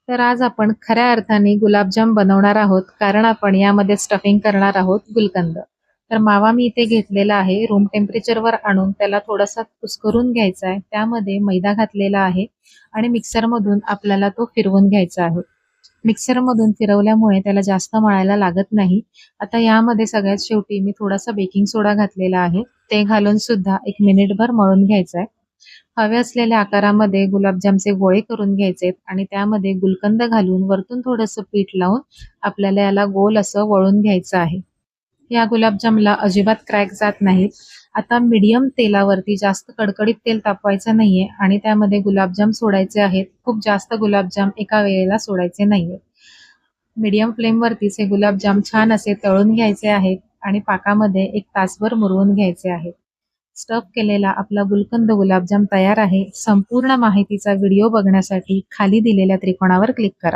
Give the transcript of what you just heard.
तर आज आपण खऱ्या अर्थाने गुलाबजाम बनवणार आहोत, कारण आपण यामध्ये स्टफिंग करणार आहोत गुलकंद. तर मावा मी इथे घेतलेला आहे, रूम टेम्परेचरवर आणून त्याला थोडासा कुस्करून घ्यायचा आहे. त्यामध्ये मैदा घातलेला आहे आणि मिक्सरमधून आपल्याला तो फिरवून घ्यायचा आहे. मिक्सरमधून फिरवल्यामुळे त्याला जास्त मळायला लागत नाही. आता यामध्ये सगळ्यात शेवटी मी थोडासा बेकिंग सोडा घातलेला आहे. ते घालून सुद्धा 1 मिनिटभर मळून घ्यायचं आहे. हवे असलेल्या आकारामध्ये गुलाबजामचे गोळे करून घ्यायचेत आणि त्यामध्ये गुलकंद घालून वरतून थोडंसं पीठ लावून आपल्याला याला गोल असं वळून घ्यायचं आहे. या गुलाबजामला अजिबात क्रॅक जात नाहीत. आता मीडियम तेलावरती जास्त कडकडीत तेल तापवायचं नाहीये आणि त्यामध्ये गुलाबजाम सोडायचे आहेत. खूप जास्त गुलाबजाम एका वेळेला सोडायचे नाहीये. मीडियम फ्लेमवरतीच हे गुलाबजाम छान असे तळून घ्यायचे आहेत आणि पाकामध्ये 1 तासभर मुरवून घ्यायचे आहेत. स्टफ केलेला आपला गुलकंद गुलाबजाम तयार आहे. संपूर्ण माहितीचा व्हिडिओ बघण्यासाठी खाली दिलेल्या त्रिकोणावर क्लिक करा.